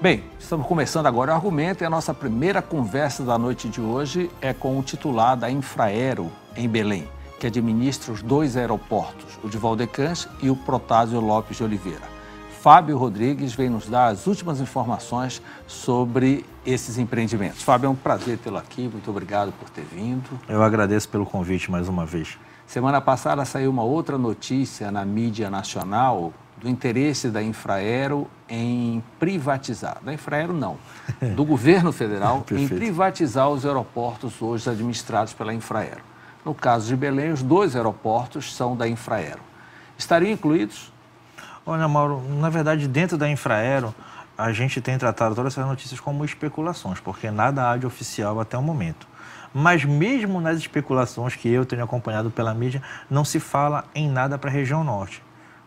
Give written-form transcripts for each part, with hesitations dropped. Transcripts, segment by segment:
Bem, estamos começando agora o Argumento e a nossa primeira conversa da noite de hoje é com o titular da Infraero, em Belém, que administra os dois aeroportos, o de Valdecães e o Protásio Lopes de Oliveira. Fábio Rodrigues vem nos dar as últimas informações sobre esses empreendimentos. Fábio, é um prazer tê-lo aqui, muito obrigado por ter vindo. Eu agradeço pelo convite mais uma vez. Semana passada saiu uma outra notícia na mídia nacional do interesse da Infraero em privatizar. Da Infraero não, do governo federal em privatizar os aeroportos hoje administrados pela Infraero. No caso de Belém, os dois aeroportos são da Infraero. Estariam incluídos? Olha, Mauro, na verdade, dentro da Infraero, a gente tem tratado todas essas notícias como especulações, porque nada há de oficial até o momento. Mas mesmo nas especulações que eu tenho acompanhado pela mídia, não se fala em nada para a região norte.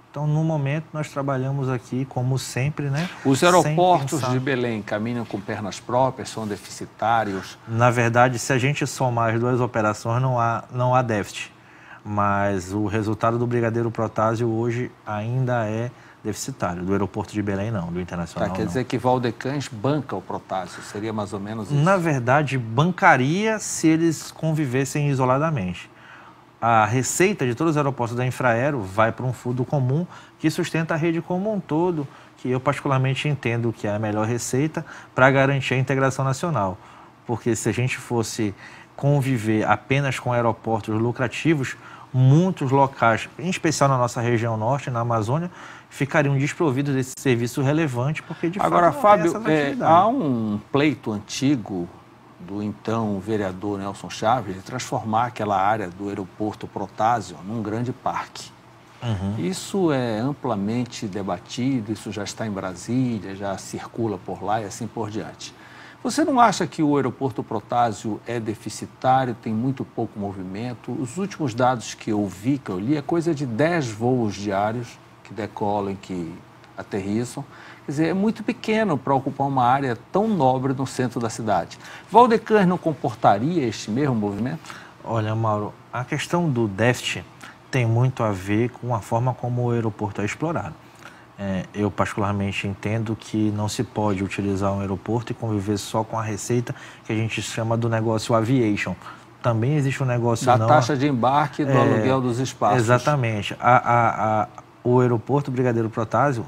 Então, no momento, nós trabalhamos aqui, como sempre, né? Os aeroportos de Belém caminham com pernas próprias, são deficitários? Na verdade, se a gente somar as duas operações, não há déficit. Mas o resultado do Brigadeiro Protásio hoje ainda é deficitário. Do aeroporto de Belém, não. Do Internacional, quer dizer que Valdecães banca o Protásio, seria mais ou menos isso? Na verdade, bancaria se eles convivessem isoladamente. A receita de todos os aeroportos da Infraero vai para um fundo comum que sustenta a rede como um todo, que eu particularmente entendo que é a melhor receita para garantir a integração nacional. Porque se a gente fosse conviver apenas com aeroportos lucrativos, muitos locais, em especial na nossa região norte, na Amazônia, ficariam desprovidos desse serviço relevante, porque de Agora, fato Fábio, não tem essa atividade. Há um pleito antigo do então vereador Nelson Chaves de transformar aquela área do aeroporto Protásio num grande parque. Isso é amplamente debatido, isso já está em Brasília, já circula por lá e assim por diante. Você não acha que o aeroporto Protásio é deficitário, tem muito pouco movimento? Os últimos dados que eu vi, que eu li, é coisa de 10 voos diários que decolam, que aterrissam. Quer dizer, é muito pequeno para ocupar uma área tão nobre no centro da cidade. Valdecães não comportaria este mesmo movimento? Olha, Mauro, a questão do déficit tem muito a ver com a forma como o aeroporto é explorado. Eu particularmente entendo que não se pode utilizar um aeroporto e conviver só com a receita que a gente chama do negócio aviation. Também existe um negócio da taxa de embarque do aluguel dos espaços. Exatamente. O aeroporto Brigadeiro Protásio,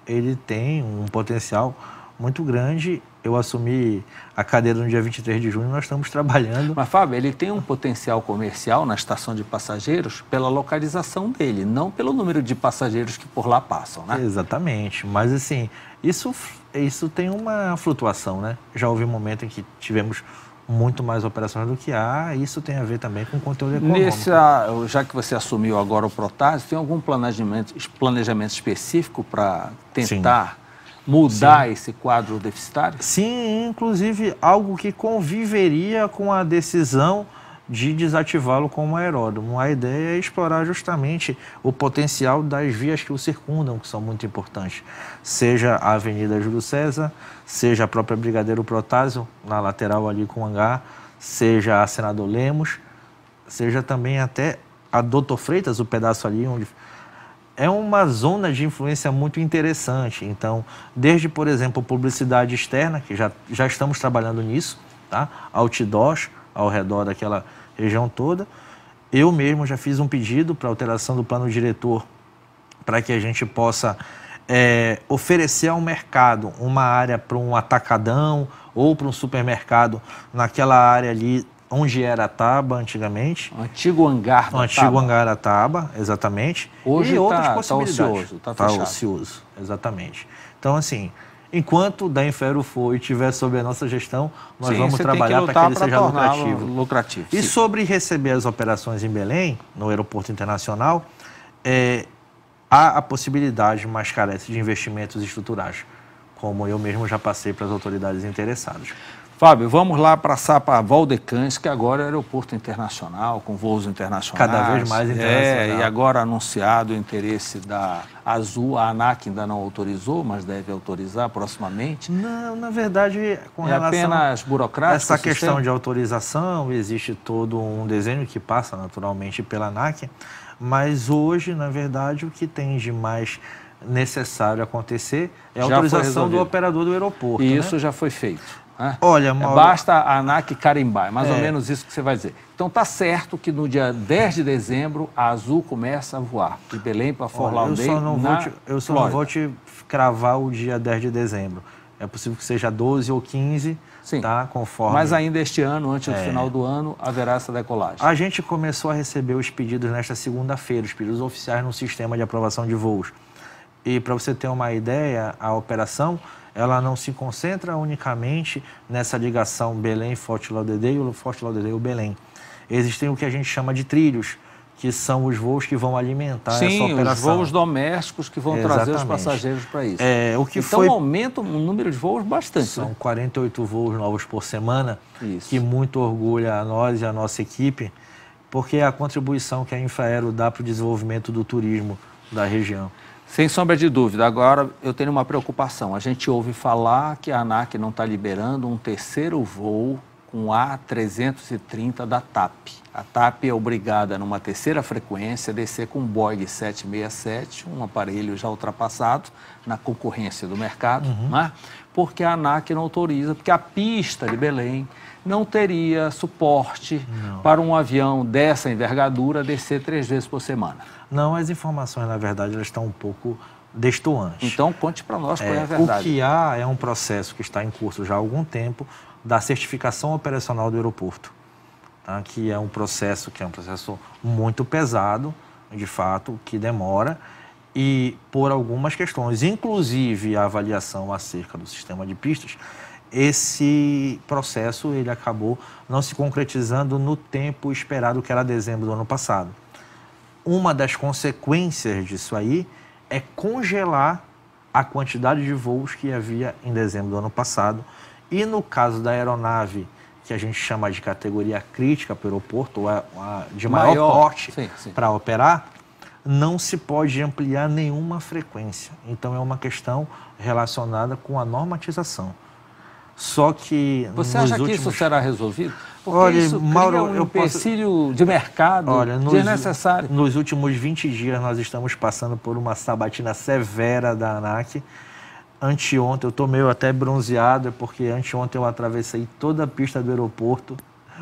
ele tem um potencial muito grande. Eu assumi a cadeira no dia 23 de junho, nós estamos trabalhando. Mas, Fábio, ele tem um potencial comercial na estação de passageiros pela localização dele, não pelo número de passageiros que por lá passam, né? Exatamente. Mas, assim, isso tem uma flutuação, né? Já houve um momento em que tivemos muito mais operações do que há, e isso tem a ver também com o conteúdo econômico. Já que você assumiu agora o Protásio, tem algum planejamento específico para tentar mudar esse quadro deficitário? Sim, inclusive algo que conviveria com a decisão de desativá-lo como aeródromo. A ideia é explorar justamente o potencial das vias que o circundam, que são muito importantes. Seja a Avenida Júlio César, seja a própria Brigadeiro Protásio, na lateral ali com o hangar, seja a Senador Lemos, seja também até a Doutor Freitas, o pedaço ali onde... É uma zona de influência muito interessante. Então, desde, por exemplo, publicidade externa, que já estamos trabalhando nisso, tá? Outdoors, ao redor daquela região toda. Eu mesmo já fiz um pedido para alteração do plano diretor para que a gente possa oferecer ao mercado uma área para um atacadão ou para um supermercado naquela área ali onde era a Taba antigamente. O antigo hangar da Taba. O antigo hangar da Taba, exatamente. Hoje e outras possibilidades. Está ocioso, está fechado. Está ocioso, exatamente. Então, assim, enquanto da Infraero for e estiver sob a nossa gestão, nós vamos trabalhar para que ele seja lucrativo. E sobre receber as operações em Belém, no aeroporto internacional, há a possibilidade, mas carece de investimentos estruturais, como eu mesmo já passei para as autoridades interessadas. Fábio, vamos lá passar para Valdecães, que agora é aeroporto internacional, com voos internacionais. Cada vez mais internacional. E agora anunciado o interesse da Azul, a ANAC ainda não autorizou, mas deve autorizar proximamente. Não, na verdade, com relação apenas burocrático. Essa questão de autorização, existe todo um desenho que passa naturalmente pela ANAC, mas hoje, na verdade, o que tem de mais necessário acontecer é a autorização do operador do aeroporto. E isso já foi feito. Né? Olha, Mauro, basta a ANAC carimbar, mais ou menos isso que você vai dizer. Então tá certo que no dia 10 de dezembro a Azul começa a voar de Belém para Fort Lauderdale. Eu só não vou te cravar o dia 10 de dezembro. É possível que seja 12 ou 15, sim, tá? Conforme... Mas ainda este ano, antes do final do ano, haverá essa decolagem. A gente começou a receber os pedidos nesta segunda-feira, os pedidos oficiais no sistema de aprovação de voos. E para você ter uma ideia, a operação ela não se concentra unicamente nessa ligação Belém-Fort Lauderdale ou Fort Lauderdale-Belém. Existem o que a gente chama de trilhos, que são os voos que vão alimentar essa operação. Os voos domésticos que vão trazer os passageiros para isso. Então aumenta o número de voos bastante. São 48 voos novos por semana, que muito orgulha a nós e a nossa equipe, porque é a contribuição que a Infraero dá para o desenvolvimento do turismo da região. Sem sombra de dúvida. Agora, eu tenho uma preocupação. A gente ouve falar que a ANAC não está liberando um terceiro voo com A330 da TAP. A TAP é obrigada, numa terceira frequência, a descer com um Boeing 767, um aparelho já ultrapassado na concorrência do mercado, né? Porque a ANAC não autoriza, porque a pista de Belém não teria suporte para um avião dessa envergadura descer 3 vezes por semana. Não, as informações, na verdade, elas estão um pouco destoantes. Então, conte para nós qual é a verdade. O que há é um processo que está em curso já há algum tempo da certificação operacional do aeroporto, tá? Que é um processo muito pesado, de fato, que demora, e por algumas questões, inclusive a avaliação acerca do sistema de pistas, esse processo ele acabou não se concretizando no tempo esperado, que era dezembro do ano passado. Uma das consequências disso aí é congelar a quantidade de voos que havia em dezembro do ano passado. E no caso da aeronave, que a gente chama de categoria crítica para o aeroporto, ou de maior porte para operar, não se pode ampliar nenhuma frequência. Então é uma questão relacionada com a normatização. Só que você acha que isso será resolvido? Porque olha, isso Mauro, cria um empecilho de mercado desnecessário. Nos últimos 20 dias nós estamos passando por uma sabatina severa da ANAC. Anteontem, eu estou meio até bronzeado, porque anteontem eu atravessei toda a pista do aeroporto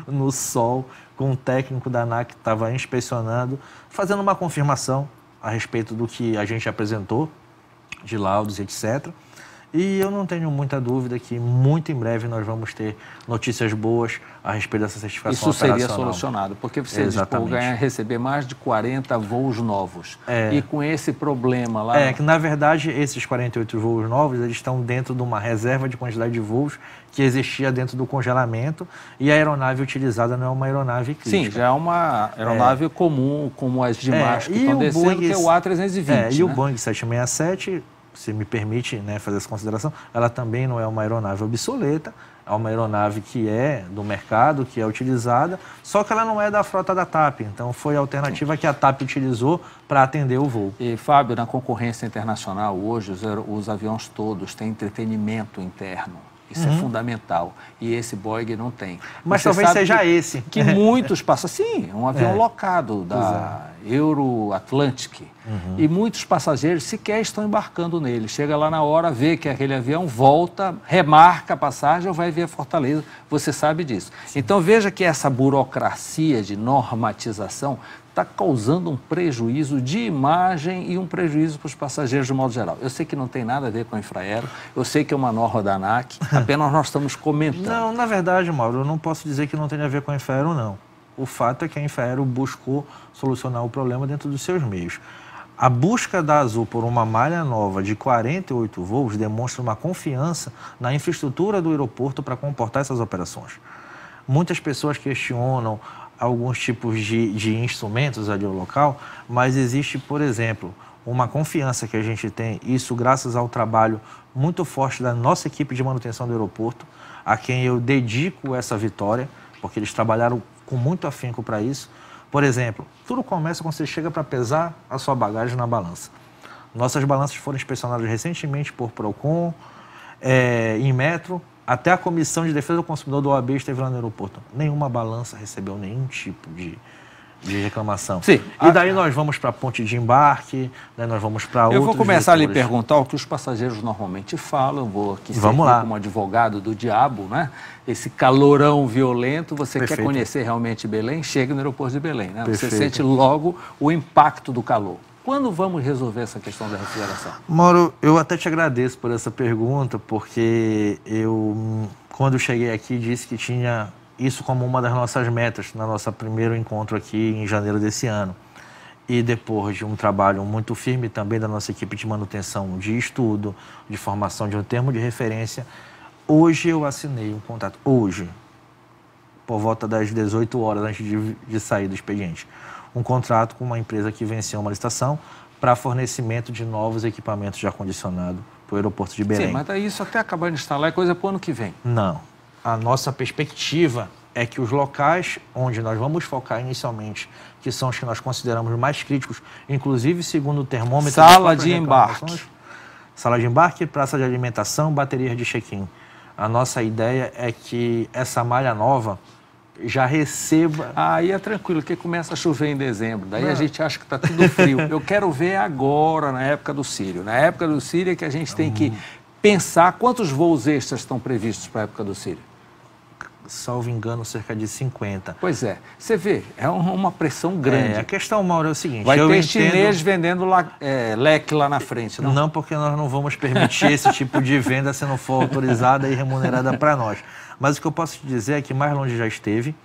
no sol, com um técnico da ANAC que estava inspecionando, fazendo uma confirmação a respeito do que a gente apresentou, de laudos, etc. E eu não tenho muita dúvida que muito em breve nós vamos ter notícias boas a respeito dessa certificação operacional. Isso seria solucionado, porque você receber mais de 40 voos novos. E com esse problema lá... que na verdade esses 48 voos novos, eles estão dentro de uma reserva de quantidade de voos que existia dentro do congelamento, e a aeronave utilizada não é uma aeronave crítica. Sim, já é uma aeronave comum, como as demais que estão descendo, que é o A320. E o Boeing 767... se me permite, né, fazer essa consideração, ela também não é uma aeronave obsoleta, é uma aeronave que é do mercado, que é utilizada, só que ela não é da frota da TAP, então foi a alternativa que a TAP utilizou para atender o voo. E, Fábio, na concorrência internacional, hoje os aviões todos têm entretenimento interno. Isso é fundamental. E esse Boeing não tem. Mas talvez seja esse. Que muitos passam... Sim, é um avião locado da Euro-Atlantic. E muitos passageiros sequer estão embarcando nele. Chega lá na hora, vê que aquele avião volta, remarca a passagem ou vai ver a Fortaleza. Você sabe disso. Sim. Então veja que essa burocracia de normatização está causando um prejuízo de imagem e um prejuízo para os passageiros de modo geral. Eu sei que não tem nada a ver com a Infraero, eu sei que é uma norma da ANAC, apenas nós estamos comentando. Não, na verdade, Mauro, eu não posso dizer que não tem a ver com a Infraero, não. O fato é que a Infraero buscou solucionar o problema dentro dos seus meios. A busca da Azul por uma malha nova de 48 voos demonstra uma confiança na infraestrutura do aeroporto para comportar essas operações. Muitas pessoas questionam alguns tipos de instrumentos ali no local, mas existe, por exemplo, uma confiança que a gente tem, isso graças ao trabalho muito forte da nossa equipe de manutenção do aeroporto, a quem eu dedico essa vitória, porque eles trabalharam com muito afinco para isso. Por exemplo, tudo começa quando você chega para pesar a sua bagagem na balança. Nossas balanças foram inspecionadas recentemente por Procon, Inmetro, até a Comissão de Defesa do Consumidor do OAB esteve lá no aeroporto. Nenhuma balança recebeu nenhum tipo de reclamação. Sim. E daí nós vamos para a ponte de embarque, daí nós vamos para outros Eu vou começar a lhe vetores. perguntar o que os passageiros normalmente falam, vou aqui ser Vamos lá. como advogado do diabo, né? Esse calorão violento, você Perfeito. quer conhecer realmente Belém, chega no aeroporto de Belém, né? Você Perfeito. sente logo o impacto do calor. Quando vamos resolver essa questão da refrigeração? Mauro, eu até te agradeço por essa pergunta, porque eu, quando cheguei aqui, disse que tinha isso como uma das nossas metas, no nosso primeiro encontro aqui em janeiro desse ano. E depois de um trabalho muito firme também da nossa equipe de manutenção de estudo, de formação de um termo de referência, hoje eu assinei um contrato, hoje, por volta das 18 horas antes de sair do expediente, um contrato com uma empresa que venceu uma licitação para fornecimento de novos equipamentos de ar-condicionado para o aeroporto de Belém. Sim, mas daí isso até acabar de instalar é coisa para o ano que vem. Não. A nossa perspectiva é que os locais onde nós vamos focar inicialmente, que são os que nós consideramos mais críticos, inclusive segundo o termômetro... Sala de embarque. Sala de embarque, praça de alimentação, baterias de check-in. A nossa ideia é que essa malha nova já receba... Aí é tranquilo, porque começa a chover em dezembro. Daí a gente acha que está tudo frio. Eu quero ver agora, na época do Círio. Na época do Círio é que a gente tem que pensar quantos voos extras estão previstos para a época do Círio. Salvo engano, cerca de 50. Pois é. Você vê, é uma pressão grande. A questão, Mauro, é o seguinte... Vai ter chinês vendendo leque lá na frente, não? Não, porque nós não vamos permitir esse tipo de venda se não for autorizada e remunerada para nós. Mas o que eu posso te dizer é que mais longe já esteve.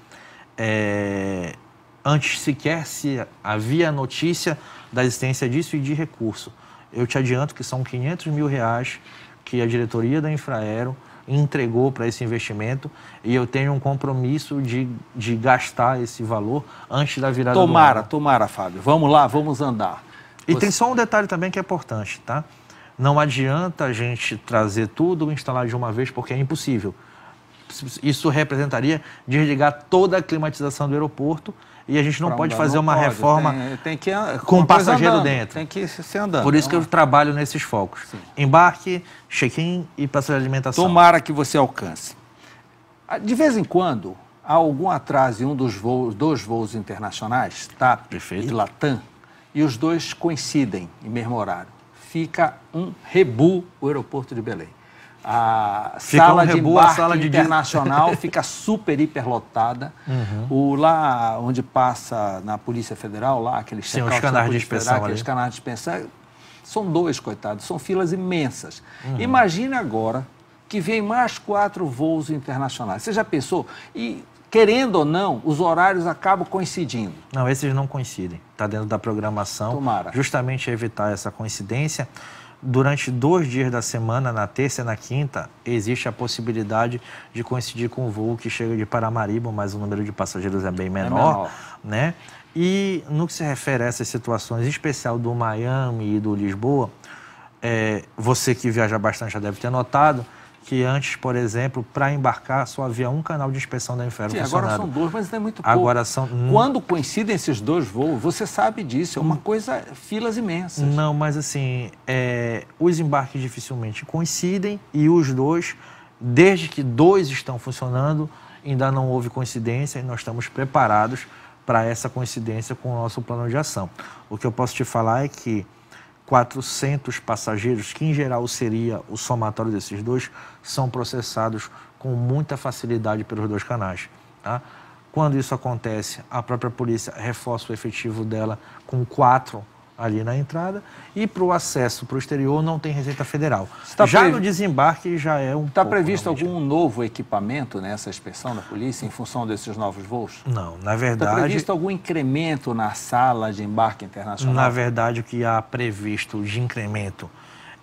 Antes sequer se havia notícia da existência disso e de recurso. Eu te adianto que são 500 mil reais que a diretoria da Infraero entregou para esse investimento e eu tenho um compromisso de gastar esse valor antes da virada do ano. Tomara, Fábio. Vamos lá, vamos andar. E tem só um detalhe também que é importante, tá? Não adianta a gente trazer tudo e instalar de uma vez, porque é impossível. Isso representaria desligar toda a climatização do aeroporto e a gente não pode fazer uma reforma com passageiro dentro. Tem que ser andando. Por isso que eu trabalho nesses focos. Sim. Embarque, check-in e praça de alimentação. Tomara que você alcance. De vez em quando, há algum atraso em um dos voos internacionais, TAP e Latam, e os dois coincidem em mesmo horário. Fica um rebu o aeroporto de Belém. A sala de embarque internacional fica super, hiper lotada. Lá onde passa na Polícia Federal, lá, aqueles os canais de inspeção, aqueles canais de inspeção, são dois, coitados, são filas imensas. Imagine agora que vem mais 4 voos internacionais. Você já pensou? E, querendo ou não, os horários acabam coincidindo. Não, esses não coincidem. Está dentro da programação. Tomara. Justamente evitar essa coincidência. Durante 2 dias da semana, na terça e na quinta, existe a possibilidade de coincidir com o voo que chega de Paramaribo, mas o número de passageiros é bem menor, né? E no que se refere a essas situações, em especial do Miami e do Lisboa, você que viaja bastante já deve ter notado que antes, por exemplo, para embarcar só havia um canal de inspeção da Infraero funcionando. Agora são 2, mas não é muito pouco. Agora são... Quando coincidem esses 2 voos, você sabe disso, é uma coisa, filas imensas. Não, mas assim, os embarques dificilmente coincidem e os 2, desde que 2 estão funcionando, ainda não houve coincidência e nós estamos preparados para essa coincidência com o nosso plano de ação. O que eu posso te falar é que 400 passageiros, que em geral seria o somatório desses 2, são processados com muita facilidade pelos 2 canais. Tá? Quando isso acontece, a própria polícia reforça o efetivo dela com 4 ali na entrada e para o acesso para o exterior não tem Receita Federal. No desembarque já é um Está previsto algum novo equipamento nessa inspeção da polícia em função desses novos voos? Não, na verdade... Está previsto algum incremento na sala de embarque internacional? Na verdade, o que há previsto de incremento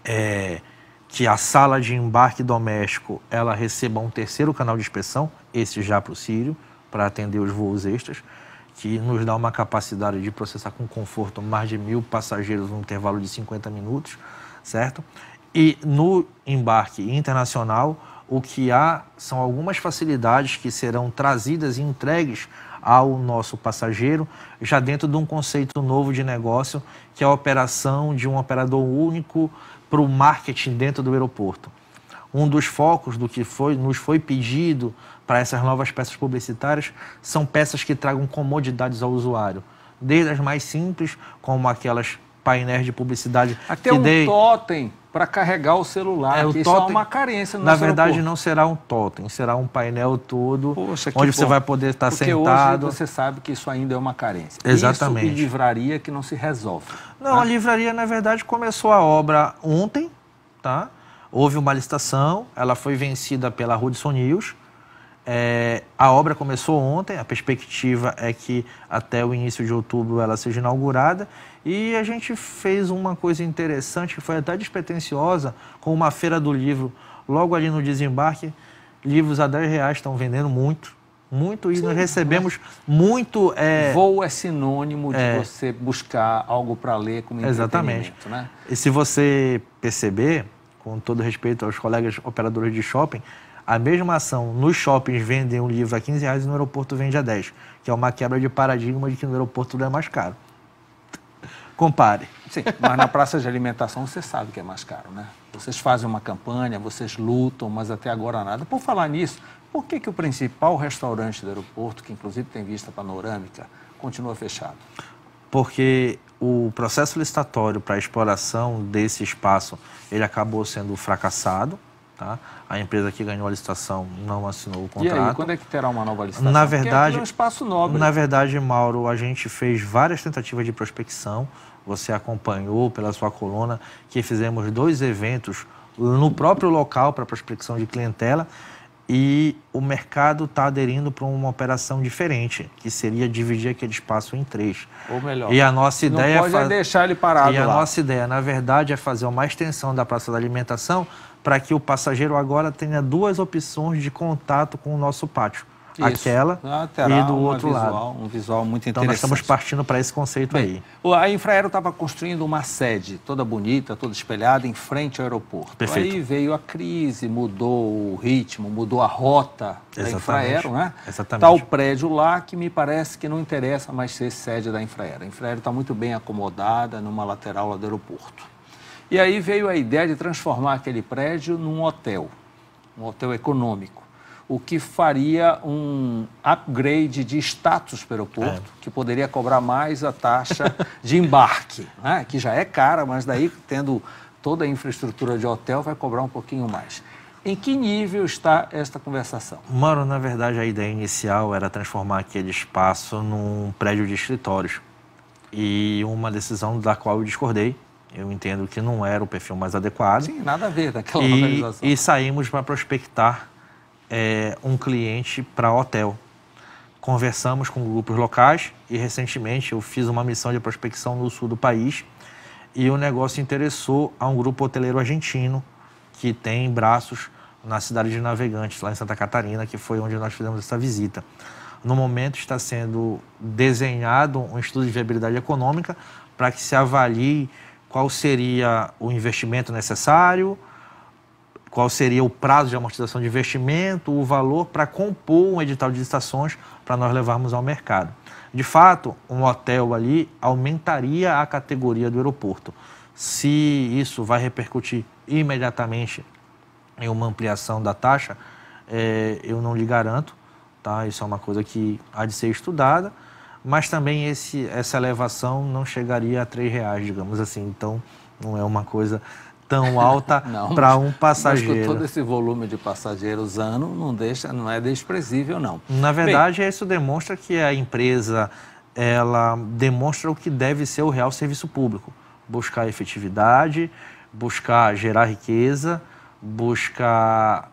é que a sala de embarque doméstico ela receba um 3º canal de inspeção, esse já para o Círio, para atender os voos extras, que nos dá uma capacidade de processar com conforto mais de 1.000 passageiros num intervalo de 50 minutos, certo? E no embarque internacional, o que há são algumas facilidades que serão trazidas e entregues ao nosso passageiro, já dentro de um conceito novo de negócio, que é a operação de um operador único para o marketing dentro do aeroporto. um dos focos do que nos foi pedido para essas novas peças publicitárias são peças que tragam comodidades ao usuário. Desde as mais simples, como aquelas painéis de publicidade. Até totem para carregar o celular, que isso é uma carência no nosso aeroporto. Na verdade, não será um totem, será um painel todo, onde você vai poder estar sentado. Porque hoje você sabe que isso ainda é uma carência. Exatamente. Isso e livraria que não se resolve. Não, tá? A livraria, na verdade, começou a obra ontem, tá? Houve uma licitação, ela foi vencida pela Hudson News. A obra começou ontem, a perspectiva é que até o início de outubro ela seja inaugurada. E a gente fez uma coisa interessante, que foi até despretensiosa, com uma feira do livro, logo ali no desembarque. Livros a R$10 estão vendendo muito, e sim, nós recebemos muito... Voo é sinônimo de você buscar algo para ler como entretenimento, né? E se você perceber, com todo respeito aos colegas operadores de shopping, a mesma ação nos shoppings vendem um livro a R$15 e no aeroporto vende a 10, que é uma quebra de paradigma de que no aeroporto tudo é mais caro. Compare. Sim, mas na praça de alimentação você sabe que é mais caro, né? Vocês fazem uma campanha, vocês lutam, mas até agora nada. Por falar nisso, por que o principal restaurante do aeroporto, que inclusive tem vista panorâmica, continua fechado? Porque o processo licitatório para a exploração desse espaço, ele acabou sendo fracassado. Tá? A empresa que ganhou a licitação não assinou o contrato. E aí, quando é que terá uma nova licitação? Na verdade, é um espaço nobre. Na verdade, Mauro, a gente fez várias tentativas de prospecção. Você acompanhou pela sua coluna que fizemos 2 eventos no próprio local para prospecção de clientela e o mercado está aderindo para uma operação diferente, que seria dividir aquele espaço em 3. Ou melhor, e a nossa ideia não pode deixar ele parado lá. E a nossa ideia, na verdade, é fazer uma extensão da praça da alimentação para que o passageiro agora tenha 2 opções de contato com o nosso pátio. Isso. Aquela e do outro lado. Um visual muito interessante. Então, nós estamos partindo para esse conceito aí. A Infraero estava construindo uma sede toda bonita, toda espelhada, em frente ao aeroporto. Perfeito. Aí veio a crise, mudou o ritmo, mudou a rota da Infraero, né? Exatamente. Está o prédio lá que me parece que não interessa mais ser sede da Infraero. A Infraero está muito bem acomodada numa lateral lá do aeroporto. E aí veio a ideia de transformar aquele prédio num hotel, um hotel econômico, o que faria um upgrade de status para o aeroporto, que poderia cobrar mais a taxa de embarque, né? Que já é cara, mas daí, tendo toda a infraestrutura de hotel, vai cobrar um pouquinho mais. Em que nível está esta conversação? Mano, na verdade, a ideia inicial era transformar aquele espaço num prédio de escritórios. E uma decisão da qual eu discordei. Eu entendo que não era o perfil mais adequado. Sim, nada a ver daquela localização. E saímos para prospectar um cliente para hotel. Conversamos com grupos locais e, recentemente, eu fiz uma missão de prospecção no sul do país e o negócio interessou a um grupo hoteleiro argentino que tem braços na cidade de Navegantes, lá em Santa Catarina, que foi onde nós fizemos essa visita. No momento, está sendo desenhado um estudo de viabilidade econômica para que se avalie qual seria o investimento necessário, qual seria o prazo de amortização de investimento, o valor para compor um edital de licitações para nós levarmos ao mercado. De fato, um hotel ali aumentaria a categoria do aeroporto. Se isso vai repercutir imediatamente em uma ampliação da taxa, eu não lhe garanto, tá? Isso é uma coisa que há de ser estudada, mas também essa elevação não chegaria a R$3, digamos assim. Então, não é uma coisa tão alta para um passageiro. Mas com todo esse volume de passageiros ano, não é desprezível, não. Na verdade, isso demonstra que a empresa ela demonstra o que deve ser o real serviço público. Buscar efetividade, buscar gerar riqueza, buscar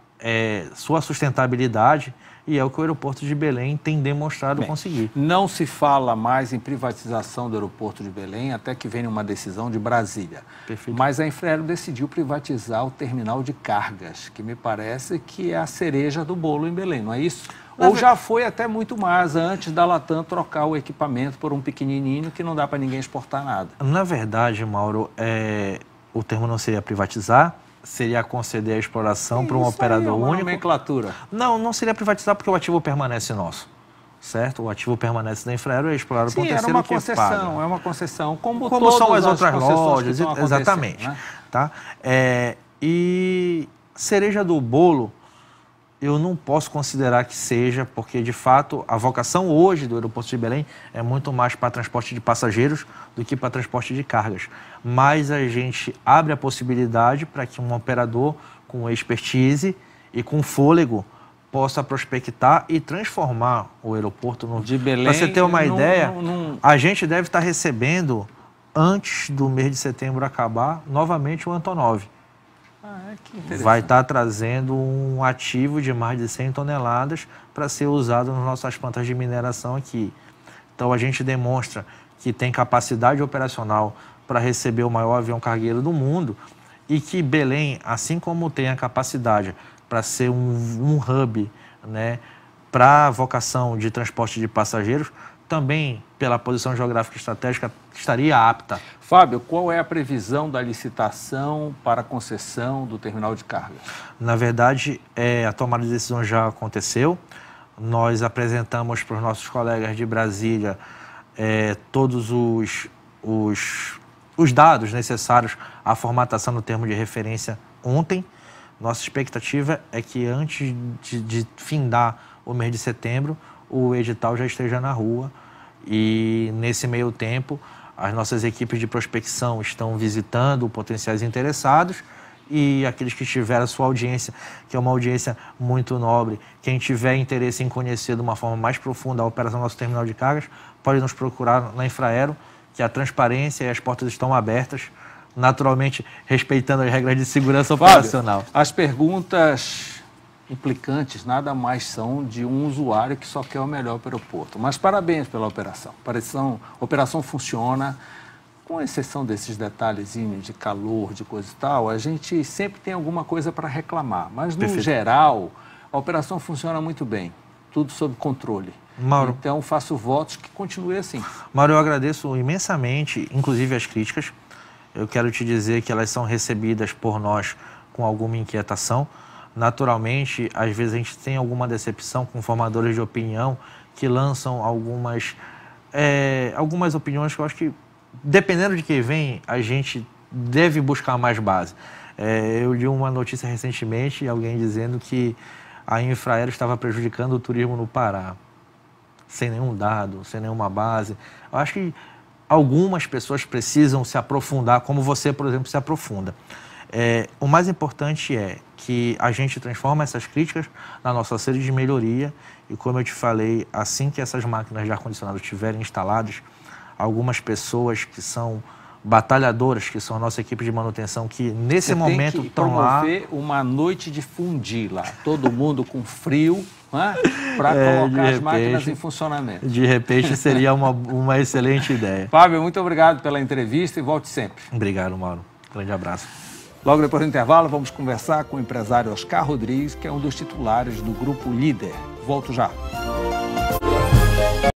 sua sustentabilidade, e é o que o aeroporto de Belém tem demonstrado conseguir. Não se fala mais em privatização do aeroporto de Belém, até que venha uma decisão de Brasília. Perfeito. Mas a Infraero decidiu privatizar o terminal de cargas, que me parece que é a cereja do bolo em Belém, não é isso? Ou já foi até muito mais antes da Latam trocar o equipamento por um pequenininho que não dá para ninguém exportar nada. Na verdade, Mauro, o termo não seria privatizar, seria conceder a exploração para um operador único. Nomenclatura. Não seria privatizar porque o ativo permanece nosso, certo? O ativo permanece da Infraero e é explorado por um terceiro que paga. É uma concessão, como são as outras lojas, exatamente. né? Tá? E cereja do bolo, eu não posso considerar que seja, porque, de fato, a vocação hoje do aeroporto de Belém é muito mais para transporte de passageiros do que para transporte de cargas. Mas a gente abre a possibilidade para que um operador com expertise e com fôlego possa prospectar e transformar o aeroporto no... De Belém... Para você ter uma ideia, a gente deve estar recebendo, antes do mês de setembro acabar, novamente o Antonov. Vai estar trazendo um ativo de mais de 100 toneladas para ser usado nas nossas plantas de mineração aqui. Então, a gente demonstra que tem capacidade operacional para receber o maior avião cargueiro do mundo e que Belém, assim como tem a capacidade para ser um hub, né, para a vocação de transporte de passageiros, também, pela posição geográfica e estratégica, estaria apta. Fábio, qual é a previsão da licitação para a concessão do terminal de cargas? Na verdade, a tomada de decisão já aconteceu. Nós apresentamos para os nossos colegas de Brasília todos os dados necessários à formatação do termo de referência ontem. Nossa expectativa é que antes de findar o mês de setembro, o edital já esteja na rua e, nesse meio tempo, as nossas equipes de prospecção estão visitando potenciais interessados e aqueles que tiveram a sua audiência, que é uma audiência muito nobre, quem tiver interesse em conhecer de uma forma mais profunda a operação do nosso terminal de cargas, pode nos procurar na Infraero, que a transparência e as portas estão abertas, naturalmente respeitando as regras de segurança operacional. Fábio, as perguntas implicantes nada mais são de um usuário que só quer o melhor para o aeroporto. Mas parabéns pela operação. A operação funciona, com exceção desses detalhezinhos de calor, de coisa e tal, a gente sempre tem alguma coisa para reclamar. Mas, no geral, a operação funciona muito bem, tudo sob controle. Mauro, então, faço votos que continue assim. Mauro, eu agradeço imensamente, inclusive as críticas. Eu quero te dizer que elas são recebidas por nós com alguma inquietação. Naturalmente, às vezes a gente tem alguma decepção com formadores de opinião que lançam algumas opiniões que eu acho que, dependendo de quem vem, a gente deve buscar mais base. Eu li uma notícia recentemente, alguém dizendo que a Infraero estava prejudicando o turismo no Pará, sem nenhum dado, sem nenhuma base. Eu acho que algumas pessoas precisam se aprofundar, como você, por exemplo, se aprofunda. O mais importante é que a gente transforma essas críticas na nossa série de melhoria e, como eu te falei, assim que essas máquinas de ar-condicionado estiverem instaladas, algumas pessoas que são batalhadoras, que são a nossa equipe de manutenção, que nesse momento estão lá... Você tem que promover uma noite de fundir lá, todo mundo com frio, para colocar as máquinas em funcionamento. De repente seria uma excelente ideia. Fábio, muito obrigado pela entrevista e volte sempre. Obrigado, Mauro. Grande abraço. Logo depois do intervalo, vamos conversar com o empresário Oscar Rodrigues, que é um dos titulares do Grupo Líder. Volto já.